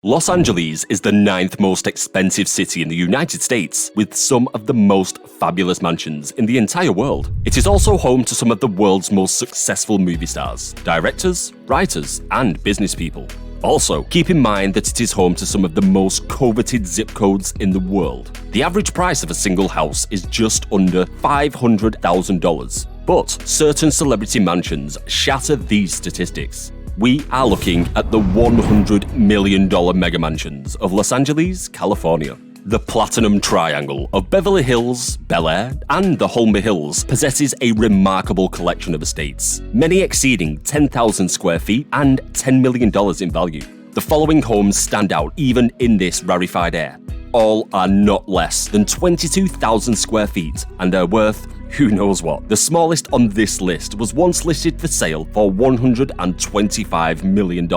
Los Angeles is the 9th most expensive city in the United States, with some of the most fabulous mansions in the entire world. It is also home to some of the world's most successful movie stars, directors, writers, and business people. Also, keep in mind that it is home to some of the most coveted zip codes in the world. The average price of a single house is just under $500,000, but certain celebrity mansions shatter these statistics. We are looking at the $100 million mega mansions of Los Angeles, California. The Platinum Triangle of Beverly Hills, Bel Air, and the Holmby Hills possesses a remarkable collection of estates, many exceeding 10,000 square feet and $10 million in value. The following homes stand out even in this rarefied air. All are not less than 22,000 square feet and are worth who knows what. The smallest on this list was once listed for sale for $125 million.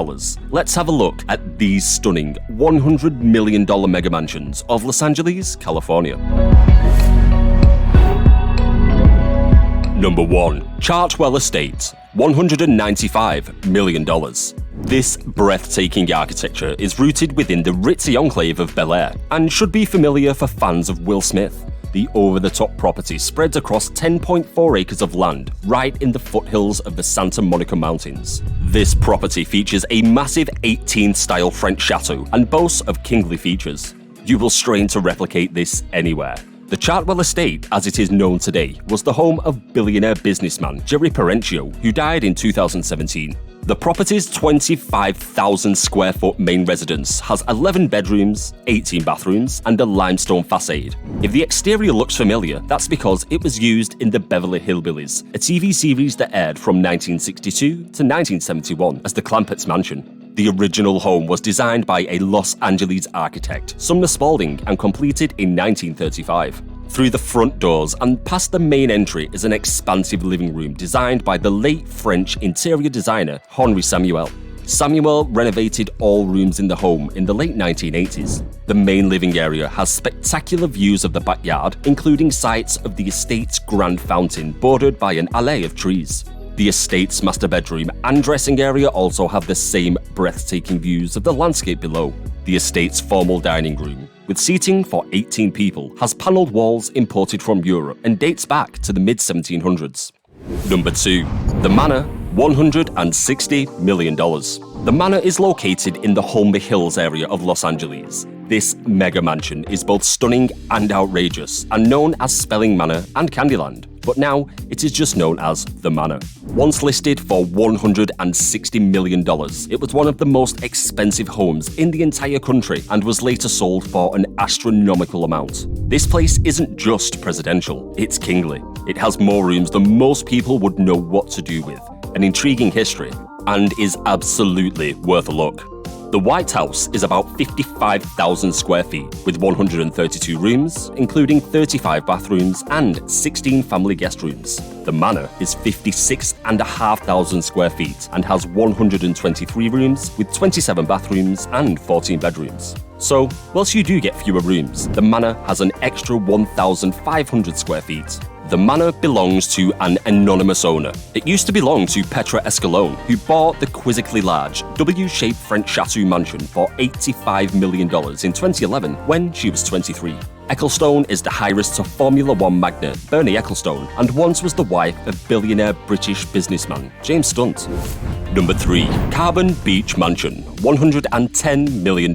Let's have a look at these stunning $100 million mega mansions of Los Angeles, California. Number 1. Chartwell Estate, $195 million. This breathtaking architecture is rooted within the ritzy enclave of Bel Air and should be familiar for fans of Will Smith. The over-the-top property spreads across 10.4 acres of land right in the foothills of the Santa Monica Mountains. This property features a massive 18th-style French chateau and boasts of kingly features. You will strain to replicate this anywhere. The Chartwell Estate, as it is known today, was the home of billionaire businessman Jerry Perenchio, who died in 2017. The property's 25,000 square foot main residence has 11 bedrooms, 18 bathrooms, and a limestone facade. If the exterior looks familiar, that's because it was used in the Beverly Hillbillies, a TV series that aired from 1962 to 1971 as the Clampett's Mansion. The original home was designed by a Los Angeles architect, Sumner Spalding, and completed in 1935. Through the front doors and past the main entry is an expansive living room designed by the late French interior designer Henri Samuel. Samuel renovated all rooms in the home in the late 1980s. The main living area has spectacular views of the backyard, including sights of the estate's grand fountain bordered by an alley of trees. The estate's master bedroom and dressing area also have the same breathtaking views of the landscape below. The estate's formal dining room, with seating for 18 people, has panelled walls imported from Europe and dates back to the mid-1700s. Number 2. The Manor, $160 million. The Manor is located in the Holmby Hills area of Los Angeles. This mega mansion is both stunning and outrageous, and known as Spelling Manor and Candyland, but now it is just known as The Manor. Once listed for $160 million, it was one of the most expensive homes in the entire country and was later sold for an astronomical amount. This place isn't just presidential, it's kingly. It has more rooms than most people would know what to do with, an intriguing history, and is absolutely worth a look. The White House is about 55,000 square feet, with 132 rooms, including 35 bathrooms and 16 family guest rooms. The Manor is 56,500 square feet and has 123 rooms, with 27 bathrooms and 14 bedrooms. So, whilst you do get fewer rooms, the Manor has an extra 1,500 square feet. The Manor belongs to an anonymous owner. It used to belong to Petra Escalone, who bought the quizzically large, W-shaped French chateau mansion for $85 million in 2011 when she was 23. Ecclestone is the heiress to Formula One magnate Bernie Ecclestone and once was the wife of billionaire British businessman James Stunt. Number 3. Carbon Beach Mansion, $110 million.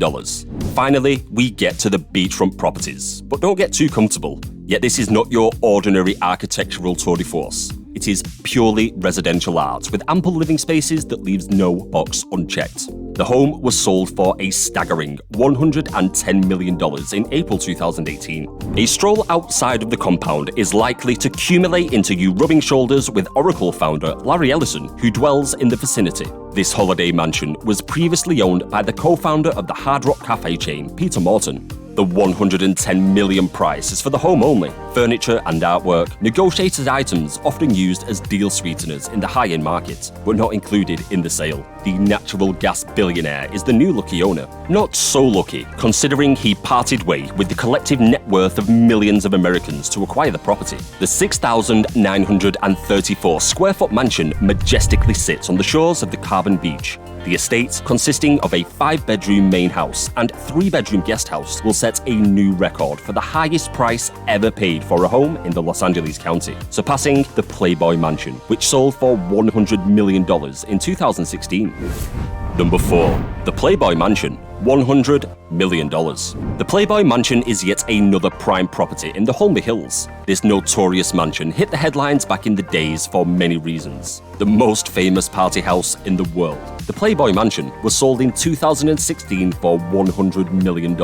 Finally, we get to the beachfront properties, but don't get too comfortable. Yet this is not your ordinary architectural tour de force. It is purely residential art with ample living spaces that leaves no box unchecked. The home was sold for a staggering $110 million in April 2018. A stroll outside of the compound is likely to accumulate into you rubbing shoulders with Oracle founder Larry Ellison, who dwells in the vicinity. This holiday mansion was previously owned by the co-founder of the Hard Rock Cafe chain, Peter Morton. The $110 million price is for the home only. furniture and artwork, negotiated items often used as deal sweeteners in the high-end market, but not included in the sale. The natural gas billionaire is the new lucky owner. Not so lucky, considering he parted way with the collective net worth of millions of Americans to acquire the property. The 6,934 square foot mansion majestically sits on the shores of the Carbon Beach. The estate, consisting of a 5-bedroom main house and 3-bedroom guest house, will set a new record for the highest price ever paid for a home in the Los Angeles County, surpassing the Playboy Mansion, which sold for $100 million in 2016. Number 4. The Playboy Mansion, $100 million. The Playboy Mansion is yet another prime property in the Holmby Hills. This notorious mansion hit the headlines back in the days for many reasons. The most famous party house in the world, the Playboy Mansion, was sold in 2016 for $100 million.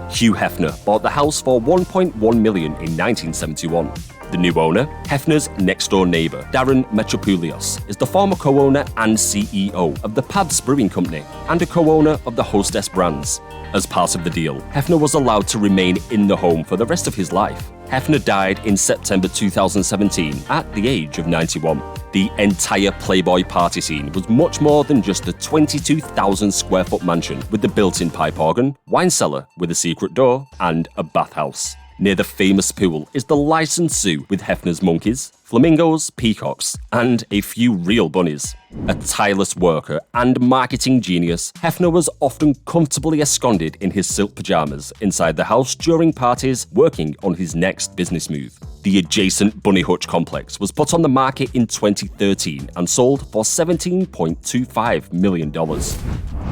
Hugh Hefner bought the house for $1.1 million in 1971. The new owner, Hefner's next-door neighbor, Darren Metropoulios, is the former co-owner and CEO of the Pabst Brewing Company and a co-owner of the Hostess brands. As part of the deal, Hefner was allowed to remain in the home for the rest of his life. Hefner died in September 2017 at the age of 91. The entire Playboy party scene was much more than just a 22,000 square foot mansion with the built-in pipe organ, wine cellar with a secret door, and a bathhouse. Near the famous pool is the licensed zoo with Hefner's monkeys, flamingos, peacocks, and a few real bunnies. A tireless worker and marketing genius, Hefner was often comfortably ensconced in his silk pajamas inside the house during parties, working on his next business move. The adjacent Bunny Hutch complex was put on the market in 2013 and sold for $17.25 million.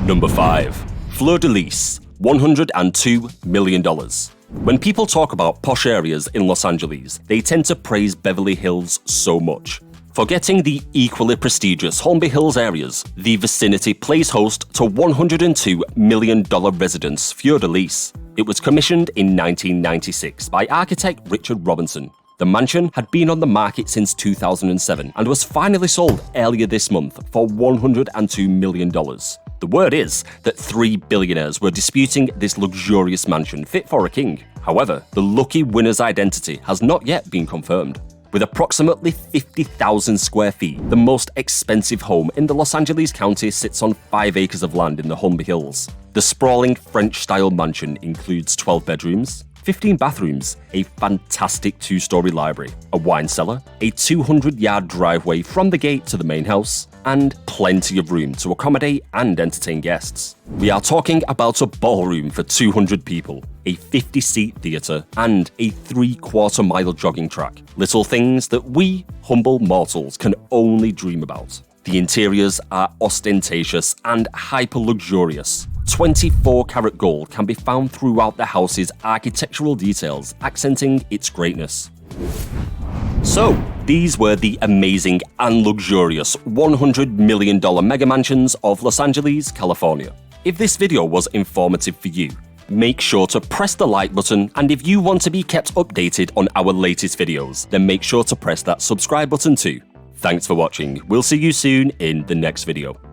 Number 5. Fleur de Lis, $102 million. When people talk about posh areas in Los Angeles, they tend to praise Beverly Hills so much. Forgetting the equally prestigious Holmby Hills areas, the vicinity plays host to $102 million residence Fleur de Lis. It was commissioned in 1996 by architect Richard Robinson. The mansion had been on the market since 2007 and was finally sold earlier this month for $102 million. The word is that 3 billionaires were disputing this luxurious mansion fit for a king. However, the lucky winner's identity has not yet been confirmed. With approximately 50,000 square feet, the most expensive home in the Los Angeles County sits on 5 acres of land in the Holmby Hills. The sprawling French-style mansion includes 12 bedrooms, 15 bathrooms, a fantastic 2-story library, a wine cellar, a 200-yard driveway from the gate to the main house, and plenty of room to accommodate and entertain guests. We are talking about a ballroom for 200 people, a 50-seat theatre, and a 3/4-mile jogging track. Little things that we, humble mortals, can only dream about. The interiors are ostentatious and hyper-luxurious. 24-karat gold can be found throughout the house's architectural details, accenting its greatness. So, these were the amazing and luxurious $100 million mega mansions of Los Angeles, California. If this video was informative for you, make sure to press the like button, and if you want to be kept updated on our latest videos, then make sure to press that subscribe button too. Thanks for watching. We'll see you soon in the next video.